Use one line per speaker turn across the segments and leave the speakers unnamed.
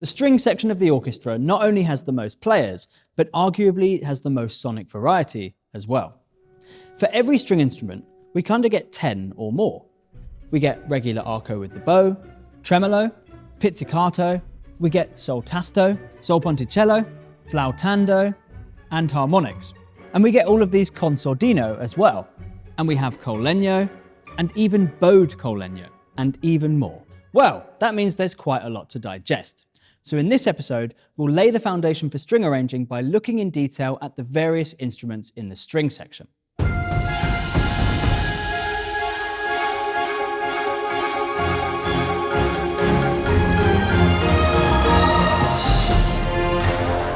The string section of the orchestra not only has the most players, but arguably has the most sonic variety as well. For every string instrument, we kind of get 10 or more. We get regular arco with the bow, tremolo, pizzicato, we get soltasto, solponticello, flautando, and harmonics. And we get all of these con sordino as well. And we have col legno, and even bowed col legno, and even more. Well, that means there's quite a lot to digest. So in this episode, we'll lay the foundation for string arranging by looking in detail at the various instruments in the string section. The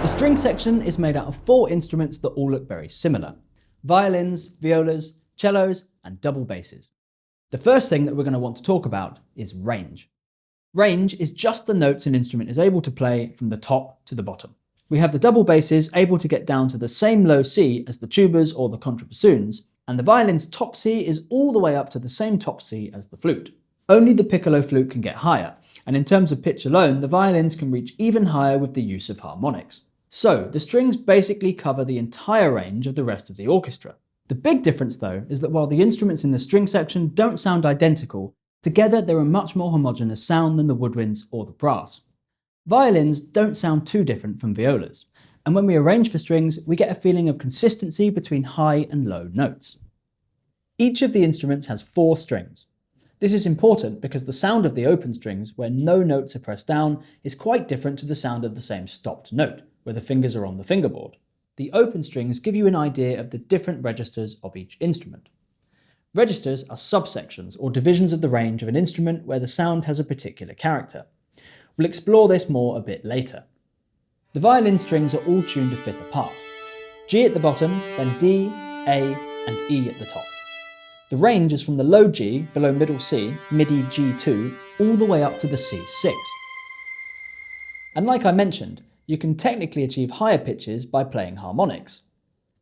string section is made out of 4 instruments that all look very similar: violins, violas, cellos, and double basses. The first thing that we're going to want to talk about is range. Range is just the notes an instrument is able to play from the top to the bottom. We have the double basses able to get down to the same low C as the tubas or the contrabassoons, and the violin's top C is all the way up to the same top C as the flute. Only the piccolo flute can get higher, and in terms of pitch alone, the violins can reach even higher with the use of harmonics. So, the strings basically cover the entire range of the rest of the orchestra. The big difference though is that while the instruments in the string section don't sound identical, together they're a much more homogeneous sound than the woodwinds or the brass. Violins don't sound too different from violas, and when we arrange for strings, we get a feeling of consistency between high and low notes. Each of the instruments has 4 strings. This is important because the sound of the open strings, where no notes are pressed down, is quite different to the sound of the same stopped note, where the fingers are on the fingerboard. The open strings give you an idea of the different registers of each instrument. Registers are subsections or divisions of the range of an instrument where the sound has a particular character. We'll explore this more a bit later. The violin strings are all tuned a fifth apart. G at the bottom, then D, A, and E at the top. The range is from the low G, below middle C, MIDI G2, all the way up to the C6. And like I mentioned, you can technically achieve higher pitches by playing harmonics.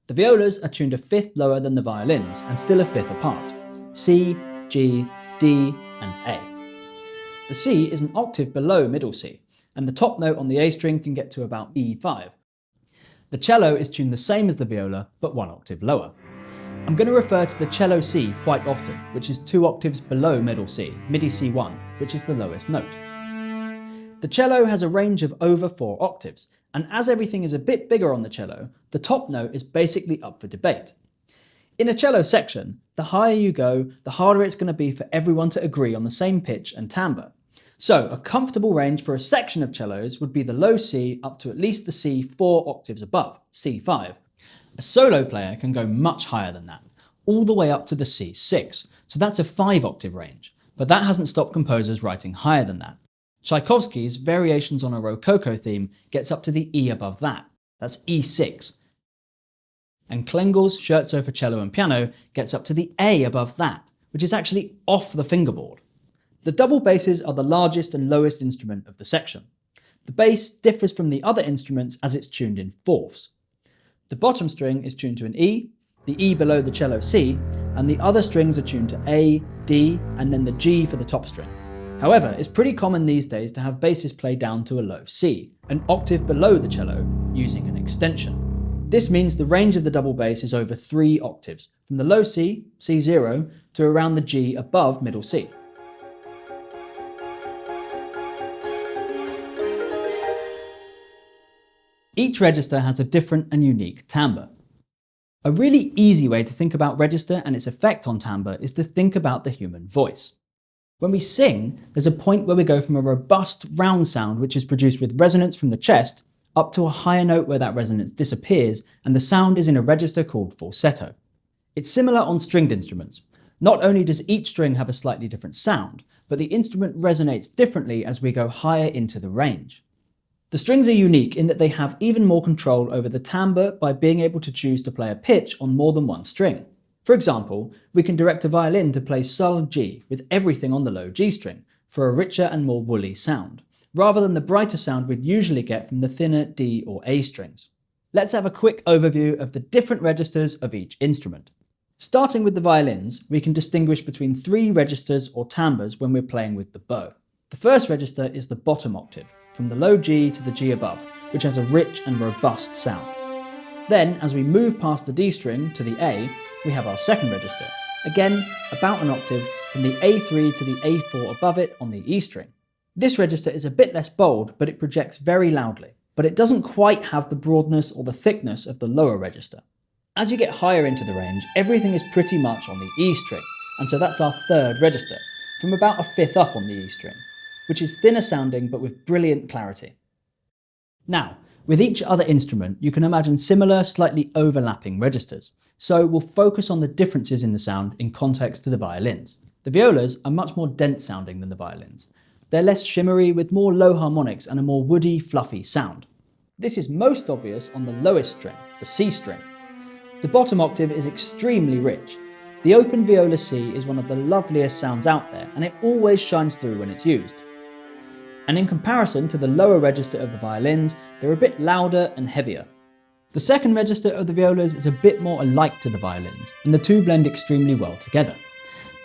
The violas are tuned a fifth lower than the violins and still a fifth apart: C, G, D, and A. The C is an octave below middle C, and the top note on the A string can get to about E5. The cello is tuned the same as the viola, but 1 octave lower. I'm going to refer to the cello C quite often, which is 2 octaves below middle C, MIDI C1, which is the lowest note. The cello has a range of over 4 octaves, and as everything is a bit bigger on the cello, the top note is basically up for debate. In a cello section, the higher you go, the harder it's going to be for everyone to agree on the same pitch and timbre. So a comfortable range for a section of cellos would be the low C up to at least the C 4 octaves above, C5. A solo player can go much higher than that, all the way up to the C6, so that's a 5 octave range, but that hasn't stopped composers writing higher than that. Tchaikovsky's Variations on a Rococo theme gets up to the E above that, that's E6. And Klengel's Scherzo for cello and piano gets up to the A above that, which is actually off the fingerboard. The double basses are the largest and lowest instrument of the section. The bass differs from the other instruments as it's tuned in fourths. The bottom string is tuned to an E, the E below the cello C, and the other strings are tuned to A, D, and then the G for the top string. However, it's pretty common these days to have basses play down to a low C, an octave below the cello, using an extension. This means the range of the double bass is over 3 octaves, from the low C, C0, to around the G above middle C. Each register has a different and unique timbre. A really easy way to think about register and its effect on timbre is to think about the human voice. When we sing, there's a point where we go from a robust, round sound which is produced with resonance from the chest, up to a higher note where that resonance disappears and the sound is in a register called falsetto. It's similar on stringed instruments. Not only does each string have a slightly different sound, but the instrument resonates differently as we go higher into the range. The strings are unique in that they have even more control over the timbre by being able to choose to play a pitch on more than one string. For example, we can direct a violin to play sol G with everything on the low G string for a richer and more woolly sound, rather than the brighter sound we'd usually get from the thinner D or A strings. Let's have a quick overview of the different registers of each instrument. Starting with the violins, we can distinguish between 3 registers or timbres when we're playing with the bow. The first register is the bottom octave, from the low G to the G above, which has a rich and robust sound. Then, as we move past the D string to the A, we have our second register, again about an octave, from the A3 to the A4 above it on the E string. This register is a bit less bold, but it projects very loudly, but it doesn't quite have the broadness or the thickness of the lower register. As you get higher into the range, everything is pretty much on the E string, and so that's our third register, from about a fifth up on the E string, which is thinner sounding but with brilliant clarity. Now, with each other instrument, you can imagine similar, slightly overlapping registers, so we'll focus on the differences in the sound in context to the violins. The violas are much more dense sounding than the violins. They're less shimmery with more low harmonics and a more woody, fluffy sound. This is most obvious on the lowest string, the C string. The bottom octave is extremely rich. The open viola C is one of the loveliest sounds out there, and it always shines through when it's used. And in comparison to the lower register of the violins, they're a bit louder and heavier. The second register of the violas is a bit more alike to the violins, and the two blend extremely well together.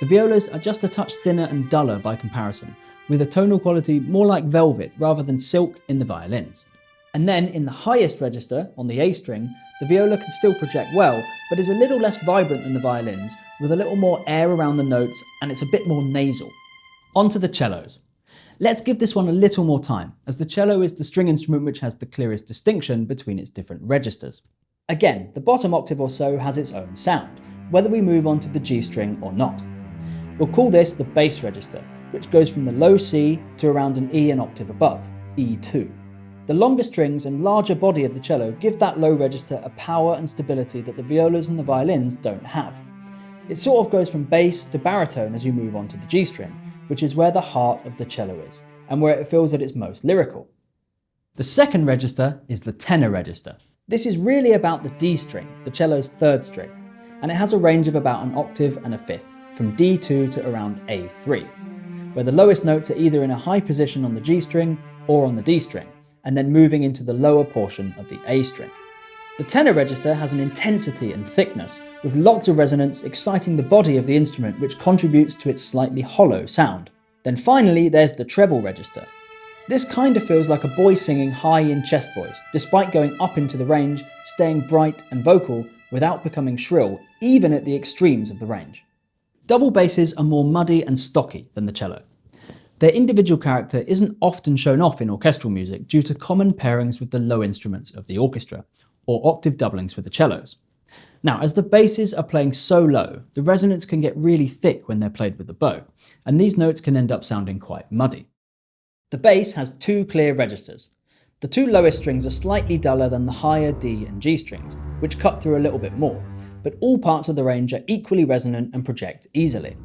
The violas are just a touch thinner and duller by comparison, with a tonal quality more like velvet rather than silk in the violins. And then in the highest register, on the A string, the viola can still project well, but is a little less vibrant than the violins, with a little more air around the notes, and it's a bit more nasal. On to the cellos. Let's give this one a little more time, as the cello is the string instrument which has the clearest distinction between its different registers. Again, the bottom octave or so has its own sound, whether we move on to the G string or not. We'll call this the bass register, which goes from the low C to around an E an octave above, E2. The longer strings and larger body of the cello give that low register a power and stability that the violas and the violins don't have. It sort of goes from bass to baritone as you move on to the G string, which is where the heart of the cello is, and where it feels at its most lyrical. The second register is the tenor register. This is really about the D string, the cello's third string, and it has a range of about an octave and a fifth, from D2 to around A3, where the lowest notes are either in a high position on the G string or on the D string, and then moving into the lower portion of the A string. The tenor register has an intensity and thickness, with lots of resonance exciting the body of the instrument, which contributes to its slightly hollow sound. Then finally there's the treble register. This kind of feels like a boy singing high in chest voice, despite going up into the range, staying bright and vocal without becoming shrill, even at the extremes of the range. Double basses are more muddy and stocky than the cello. Their individual character isn't often shown off in orchestral music due to common pairings with the low instruments of the orchestra, or octave doublings with the cellos. Now, as the basses are playing so low, the resonance can get really thick when they're played with the bow, and these notes can end up sounding quite muddy. The bass has two clear registers. The two lowest strings are slightly duller than the higher D and G strings, which cut through a little bit more, but all parts of the range are equally resonant and project easily.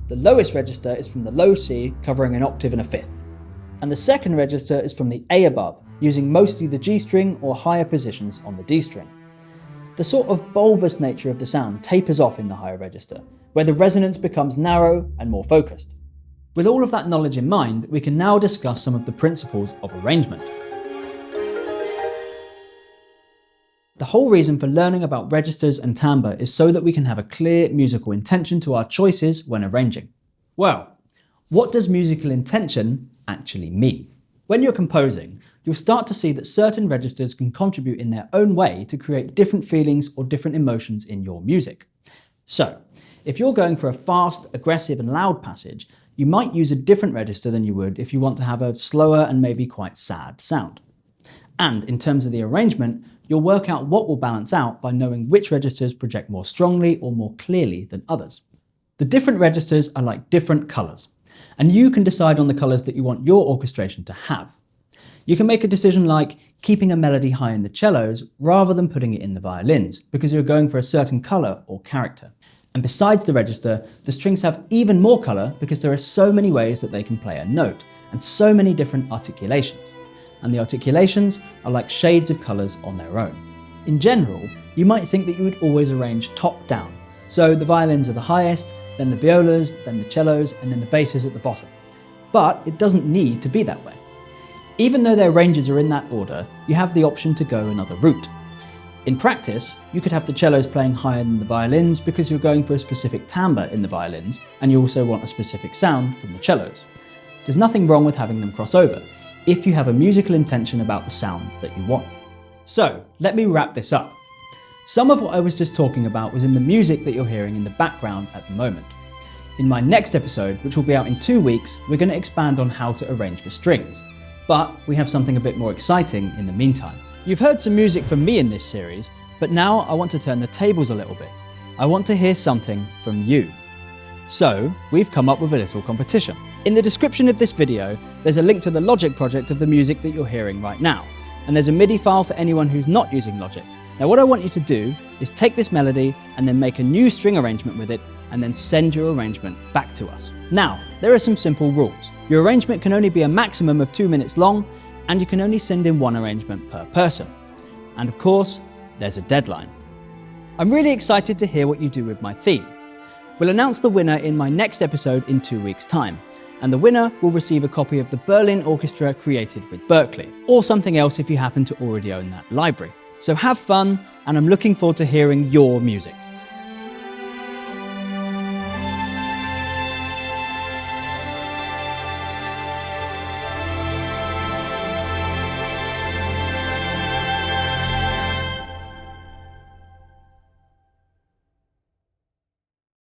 The lowest register is from the low C, covering an octave and a fifth, and the second register is from the A above, using mostly the G string or higher positions on the D string. The sort of bulbous nature of the sound tapers off in the higher register, where the resonance becomes narrow and more focused. With all of that knowledge in mind, we can now discuss some of the principles of arrangement. The whole reason for learning about registers and timbre is so that we can have a clear musical intention to our choices when arranging. Well, what does musical intention actually mean? When you're composing, you'll start to see that certain registers can contribute in their own way to create different feelings or different emotions in your music. So, if you're going for a fast, aggressive and loud passage, you might use a different register than you would if you want to have a slower and maybe quite sad sound. And in terms of the arrangement, you'll work out what will balance out by knowing which registers project more strongly or more clearly than others. The different registers are like different colours, and you can decide on the colours that you want your orchestration to have. You can make a decision like keeping a melody high in the cellos rather than putting it in the violins, because you're going for a certain colour or character. And besides the register, the strings have even more colour because there are so many ways that they can play a note, and so many different articulations. And the articulations are like shades of colours on their own. In general, you might think that you would always arrange top down. So the violins are the highest, then the violas, then the cellos, and then the basses at the bottom. But it doesn't need to be that way. Even though their ranges are in that order, you have the option to go another route. In practice, you could have the cellos playing higher than the violins because you're going for a specific timbre in the violins, and you also want a specific sound from the cellos. There's nothing wrong with having them cross over, if you have a musical intention about the sound that you want. So, let me wrap this up. Some of what I was just talking about was in the music that you're hearing in the background at the moment. In my next episode, which will be out in 2 weeks, we're going to expand on how to arrange for strings. But we have something a bit more exciting in the meantime. You've heard some music from me in this series, but now I want to turn the tables a little bit. I want to hear something from you. So, we've come up with a little competition. In the description of this video, there's a link to the Logic project of the music that you're hearing right now. And there's a MIDI file for anyone who's not using Logic. Now what I want you to do is take this melody and then make a new string arrangement with it and then send your arrangement back to us. Now, there are some simple rules. Your arrangement can only be a maximum of 2 minutes long, and you can only send in one arrangement per person. And of course, there's a deadline. I'm really excited to hear what you do with my theme. We'll announce the winner in my next episode in 2 weeks' time, and the winner will receive a copy of the Berlin Orchestra created with Berklee, or something else if you happen to already own that library. So have fun, and I'm looking forward to hearing your music.